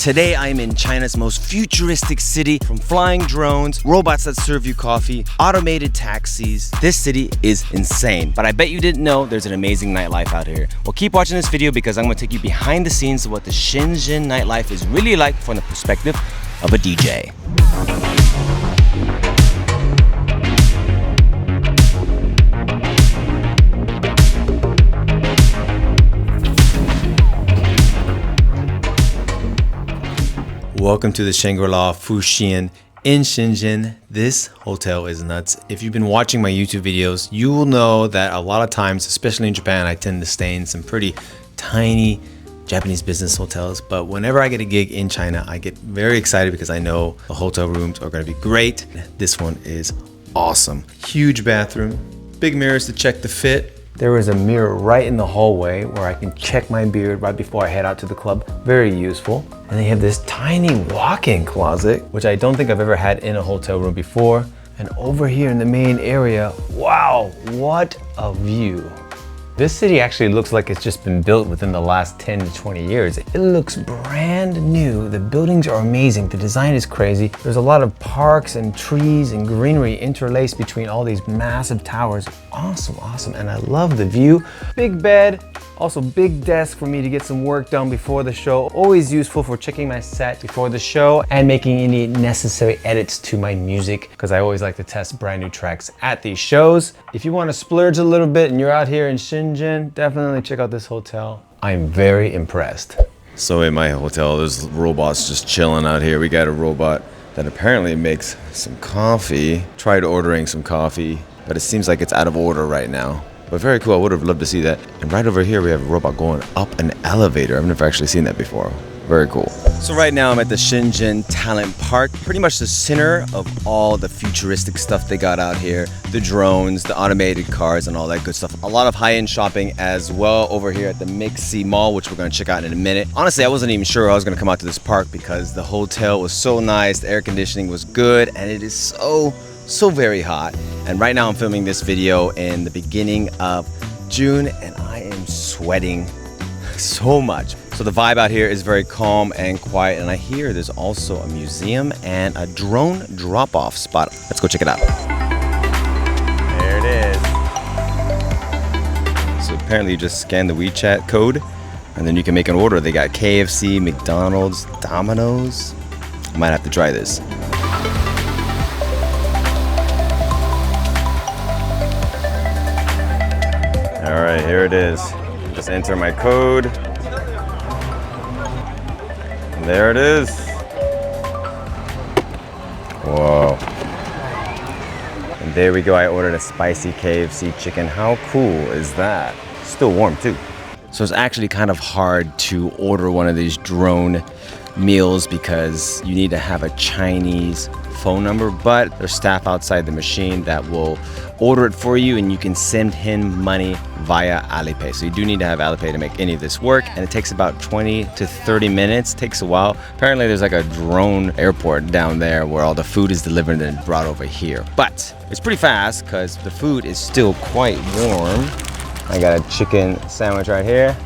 Today I am in China's most futuristic city. From flying drones, robots that serve you coffee, automated taxis. This city is insane. But I bet you didn't know there's an amazing nightlife out here. Well, keep watching this video because I'm gonna take you behind the scenes of what the Shenzhen nightlife is really like from the perspective of a DJ. Welcome to the Shangri Futian in Shenzhen. This hotel is nuts. If you've been watching my YouTube videos, you will know that a lot of times, especially in Japan, I tend to stay in some pretty tiny Japanese business hotels. But whenever I get a gig in China, I get very excited because I know the hotel rooms are going to be great. This one is awesome. Huge bathroom, big mirrors to check the fit. There is a mirror right in the hallway where I can check my beard right before I head out to the club. Very useful. And they have this tiny walk-in closet, which I don't think I've ever had in a hotel room before. And over here in the main area, wow, what a view. This city actually looks like it's just been built within the last 10 to 20 years. It looks brand new. The buildings are amazing. The design is crazy. There's a lot of parks and trees and greenery interlaced between all these massive towers. Awesome, awesome. And I love the view. Big bed, also big desk for me to get some work done before the show. Always useful for checking my set before the show and making any necessary edits to my music because I always like to test brand new tracks at these shows. If you want to splurge a little bit and you're out here in Shenzhen, definitely check out this hotel. I'm very impressed. So in my hotel, there's robots just chilling out here. We got a robot that apparently makes some coffee. Tried ordering some coffee, but it seems like it's out of order right now. But very cool, I would have loved to see that. And right over here, we have a robot going up an elevator. I've never actually seen that before. Very cool. So right now I'm at the Shenzhen Talent Park, pretty much the center of all the futuristic stuff they got out here. The drones, the automated cars, and all that good stuff. A lot of high-end shopping as well over here at the MIXC Mall, which we're gonna check out in a minute. Honestly, I wasn't even sure I was gonna come out to this park because the hotel was so nice, the air conditioning was good, and it is so very hot. And right now I'm filming this video in the beginning of June, and I am sweating so much. So the vibe out here is very calm and quiet, and I hear there's also a museum and a drone drop-off spot. Let's go check it out. There it is. So apparently you just scan the WeChat code and then you can make an order. They got KFC, McDonald's, Domino's. I might have to try this. All right, here it is. Just enter my code. And there it is. Whoa. And there we go. I ordered a spicy KFC chicken. How cool is that? Still warm too. So it's actually kind of hard to order one of these drone meals because you need to have a Chinese phone number, but there's staff outside the machine that will order it for you and you can send him money via Alipay. So you do need to have Alipay to make any of this work, and it takes about 20 to 30 minutes. Takes a while. Apparently there's like a drone airport down there where all the food is delivered and brought over here. But it's pretty fast because the food is still quite warm. I got a chicken sandwich right here.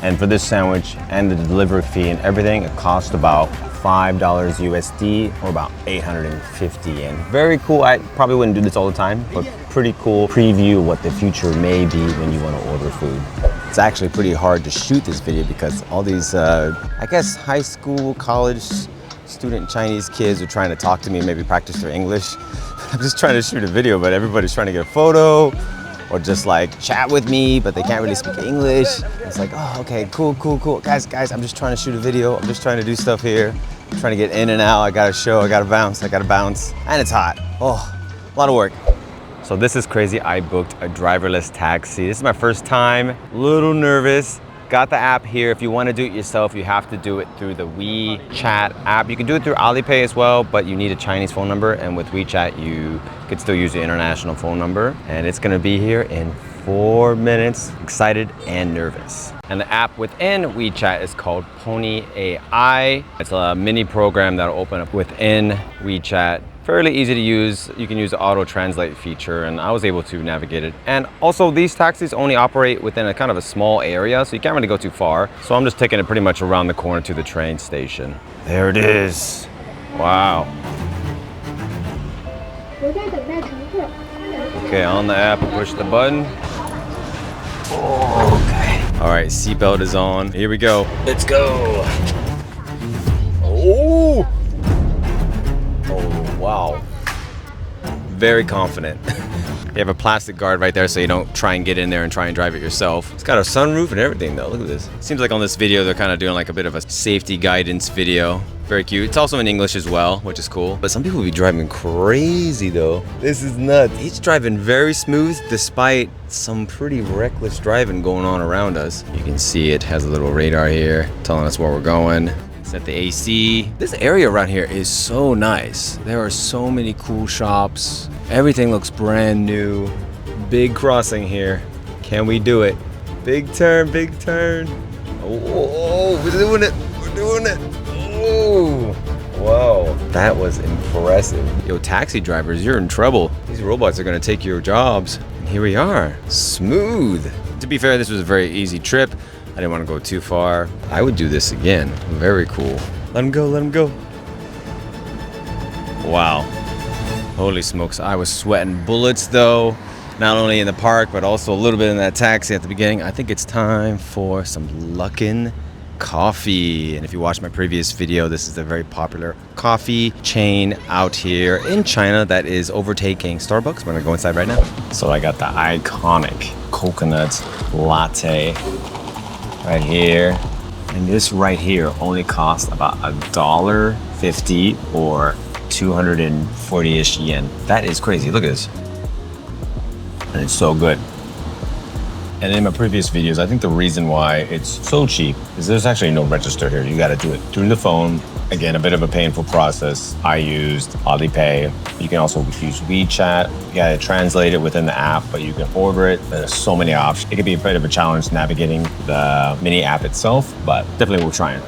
And for this sandwich and the delivery fee and everything, it cost about $5 USD or about 850 yen. Very cool. I probably wouldn't do this all the time, but pretty cool preview of what the future may be when you want to order food. It's actually pretty hard to shoot this video because all these, I guess, high school, college student Chinese kids are trying to talk to me, maybe practice their English. I'm just trying to shoot a video, but everybody's trying to get a photo or just like chat with me, but they can't really speak English. It's like, oh, okay, cool. Guys, I'm just trying to shoot a video. I'm just trying to do stuff here. I'm trying to get in and out. I got a show, I got to bounce. And it's hot. Oh, a lot of work. So this is crazy. I booked a driverless taxi. This is my first time, a little nervous. Got the app here. If you want to do it yourself, you have to do it through the WeChat app. You can do it through Alipay as well, but you need a Chinese phone number. And with WeChat, you could still use your international phone number. And it's going to be here in 4 minutes. Excited and nervous. And the app within WeChat is called Pony AI. It's a mini program that'll open up within WeChat fairly easy to use. You can use the auto translate feature, and I was able to navigate it. And also these taxis only operate within a kind of a small area, so you can't really go too far. So I'm just taking it pretty much around the corner to the train station. There it is. Wow. Okay, on the app, push the button. Okay. All right, seatbelt is on. Here we go. Let's go. Oh. Oh, wow. Very confident. You have a plastic guard right there so you don't try and get in there and try and drive it yourself. It's got a sunroof and everything though. Look at this. Seems like on this video they're kind of doing like a bit of a safety guidance video. Very cute. It's also in English as well, which is cool. But some people will be driving crazy though. This is nuts. He's driving very smooth despite some pretty reckless driving going on around us. You can see it has a little radar here telling us where we're going. Set the AC. This area around here is so nice. There are so many cool shops. Everything looks brand new. Big crossing here. Can we do it? Big turn, big turn. Oh, we're doing it. We're doing it. Oh, wow. That was impressive. Yo, taxi drivers, you're in trouble. These robots are gonna take your jobs. And here we are, smooth. To be fair, this was a very easy trip. I didn't want to go too far. I would do this again. Very cool. Let him go, let him go. Wow. Holy smokes, I was sweating bullets though. Not only in the park, but also a little bit in that taxi at the beginning. I think it's time for some Luckin coffee. And if you watched my previous video, this is a very popular coffee chain out here in China that is overtaking Starbucks. We're gonna go inside right now. So I got the iconic coconut latte right here, and this right here only costs about $1.50 or 240-ish yen. That is crazy. Look at this, and it's so good. And in my previous videos, I think the reason why it's so cheap is there's actually no register here. You got to do it through the phone. Again, a bit of a painful process. I used Alipay. You can also use WeChat. You got to translate it within the app, but you can order it. There's so many options. It can be a bit of a challenge navigating the mini app itself, but definitely we're trying.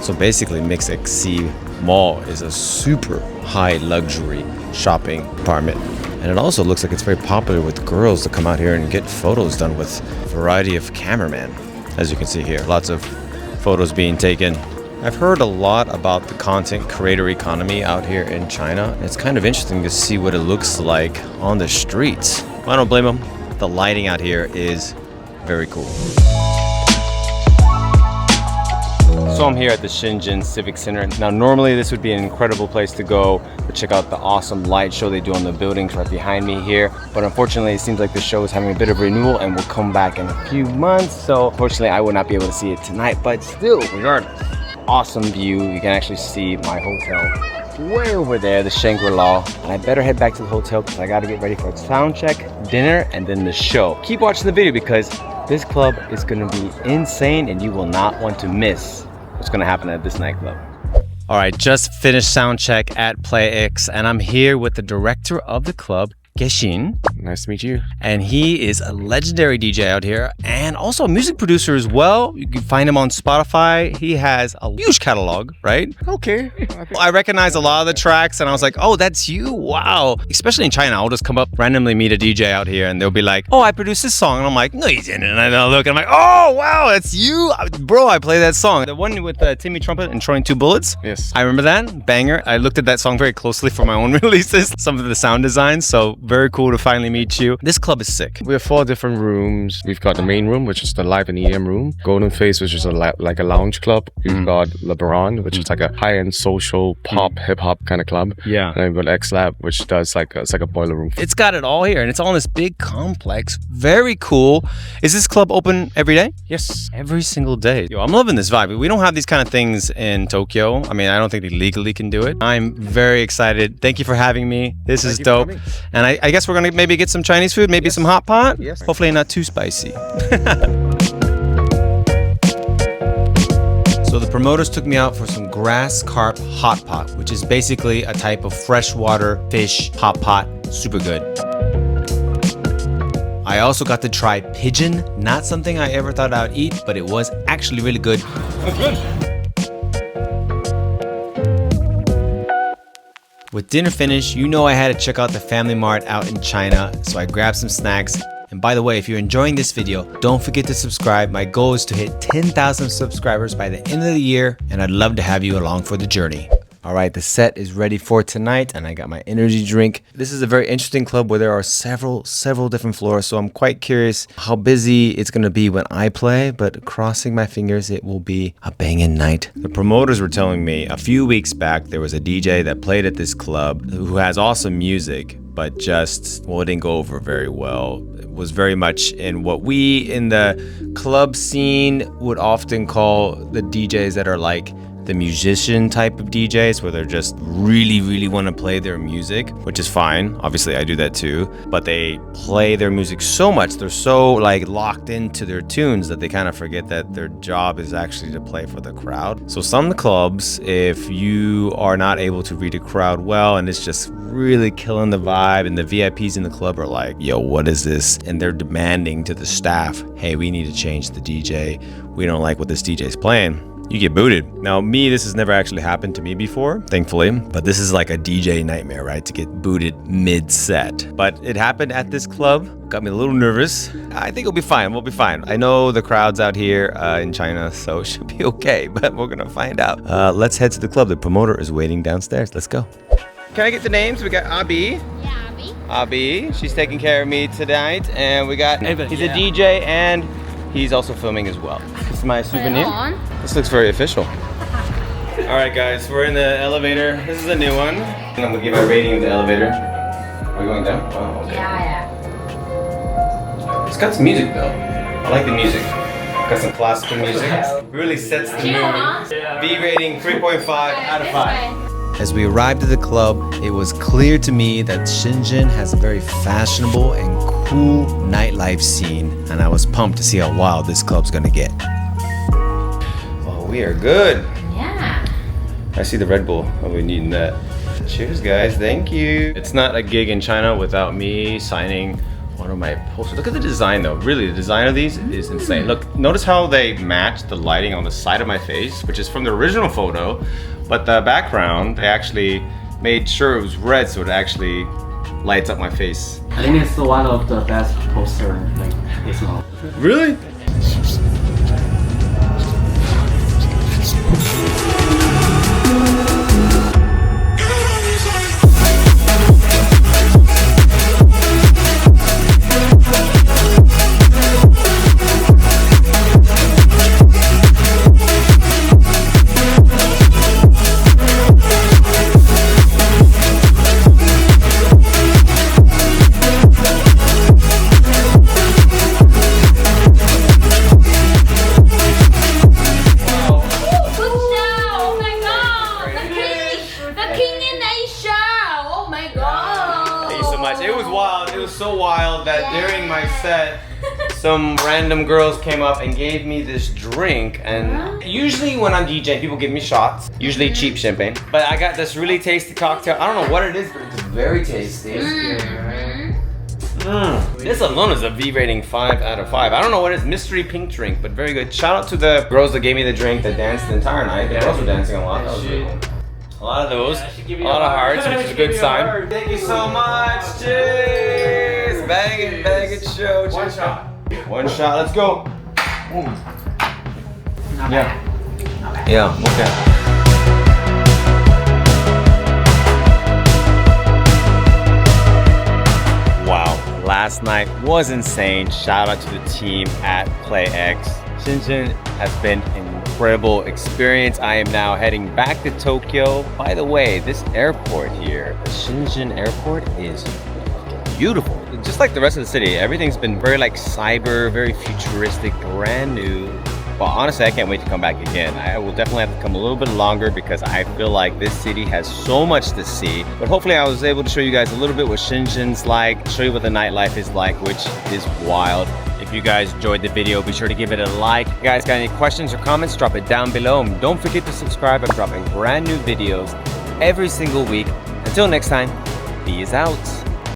So basically, MIXC Mall is a super high luxury shopping department. And it also looks like it's very popular with girls to come out here and get photos done with a variety of cameramen. As you can see here, lots of photos being taken. I've heard a lot about the content creator economy out here in China. It's kind of interesting to see what it looks like on the streets. I don't blame them. The lighting out here is very cool. So I'm here at the Shenzhen Civic Center. Now normally this would be an incredible place to go to check out the awesome light show they do on the buildings right behind me here. But unfortunately it seems like the show is having a bit of renewal and will come back in a few months. So unfortunately I will not be able to see it tonight, but still, regardless, awesome view. You can actually see my hotel way over there, the Shangri. And I better head back to the hotel because I got to get ready for a sound check, dinner, and then the show. Keep watching the video because this club is going to be insane and you will not want to miss what's going to happen at this nightclub. All right, just finished sound check at PlayX, and I'm here with the director of the club, Geshin. Nice to meet you. And he is a legendary DJ out here and also a music producer as well. You can find him on Spotify. He has a huge catalog, right? Okay. I recognize a lot of the tracks and I was like, oh, that's you? Wow. Especially in China, I'll just come up, randomly meet a DJ out here and they'll be like, oh, I produced this song. And I'm like, no, you didn't. And I look and I'm like, oh, wow, that's you? Bro, I play that song. The one with Timmy Trumpet and Throwing Two Bullets? Yes. I remember that. Banger. I looked at that song very closely for my own releases, some of the sound designs. So very cool to finally meet you. This club is sick. We have 4 different rooms. We've got the main room, which is the live and EDM room. Golden Face, which is like a lounge club. We've got Le Baron, which is like a high-end social pop, hip-hop kind of club. Yeah. And then we've got X Lab, which does it's like a boiler room. It's got it all here and it's all in this big complex. Very cool. Is this club open every day? Yes. Every single day. Yo, I'm loving this vibe. We don't have these kind of things in Tokyo. I mean, I don't think they legally can do it. I'm very excited. Thank you for having me. This is dope. And I guess we're gonna maybe get some Chinese food, maybe some hot pot. Yes. Hopefully not too spicy. So the promoters took me out for some grass carp hot pot, which is basically a type of freshwater fish hot pot. Super good. I also got to try pigeon. Not something I ever thought I'd eat, but it was actually really good. That's good. With dinner finished, you know I had to check out the Family Mart out in China, so I grabbed some snacks. And by the way, if you're enjoying this video, don't forget to subscribe. My goal is to hit 10,000 subscribers by the end of the year, and I'd love to have you along for the journey. All right, the set is ready for tonight, and I got my energy drink. This is a very interesting club where there are several different floors, so I'm quite curious how busy it's gonna be when I play, but crossing my fingers, it will be a banging night. The promoters were telling me a few weeks back there was a DJ that played at this club who has awesome music, but just, well, it didn't go over very well. It was very much in what we in the club scene would often call the DJs that are like the musician type of DJs, where they're just really want to play their music, which is fine. Obviously I do that too, but they play their music so much, they're so like locked into their tunes that they kind of forget that their job is actually to play for the crowd. So some clubs, if you are not able to read a crowd well and it's just really killing the vibe, and the VIPs in the club are like, yo, what is this? And they're demanding to the staff, hey, we need to change the DJ. We don't like what this DJ is playing. You get booted. Now, me, this has never actually happened to me before, thankfully, but this is like a DJ nightmare, right? To get booted mid-set. But it happened at this club, got me a little nervous. I think it'll be fine, we'll be fine. I know the crowd's out here in China, so it should be okay, but we're gonna find out. Let's head to the club. The promoter is waiting downstairs. Let's go. Can I get the names? We got Abi. Yeah, Abby. Abi, she's taking care of me tonight. And we got, he's a DJ and he's also filming as well. This is my souvenir. This looks very official. All right, guys, we're in the elevator. This is a new one. I'm gonna give a rating of the elevator. Are we going down? Oh, okay. Yeah. It's got some music though. I like the music. Got some classical music. Really sets the mood. B rating 3.5 out of 5. As we arrived at the club, it was clear to me that Shenzhen has a very fashionable and cool nightlife scene, and I was pumped to see how wild this club's gonna get. Oh, we are good. Yeah. I see the Red Bull. Oh, we need that. Cheers, guys. Thank you. It's not a gig in China without me signing one of my posters. Look at the design though. Really, the design of these is insane. Look, notice how they match the lighting on the side of my face, which is from the original photo, but the background, they actually made sure it was red so it actually lights up my face. I think it's one of the best poster like this one. Really? It was wild. It was so wild that during my set, some random girls came up and gave me this drink. And usually when I'm DJing, people give me shots, usually cheap champagne. But I got this really tasty cocktail. I don't know what it is, but it's very tasty. This alone is a V rating 5 out of 5. I don't know what it is, mystery pink drink, but very good. Shout out to the girls that gave me the drink that danced the entire night. The girls were dancing a lot. That was really cool. A lot of those, a lot of hearts, which is a good sign. Thank you so much. Cheers. Bang it show. One shot. One shot. Let's go. Yeah. Yeah. Okay. Wow. Last night was insane. Shout out to the team at PlayX. Shenzhen has been an incredible experience. I am now heading back to Tokyo. By the way, this airport here, the Shenzhen airport, is beautiful. Just like the rest of the city, everything's been very like cyber, very futuristic, brand new. Well, honestly, I can't wait to come back again. I will definitely have to come a little bit longer because I feel like this city has so much to see. But hopefully I was able to show you guys a little bit what Shenzhen's like, show you what the nightlife is like, which is wild. If you guys enjoyed the video, be sure to give it a like. If you guys got any questions or comments, drop it down below. And don't forget to subscribe. I'm dropping brand new videos every single week. Until next time, peace out.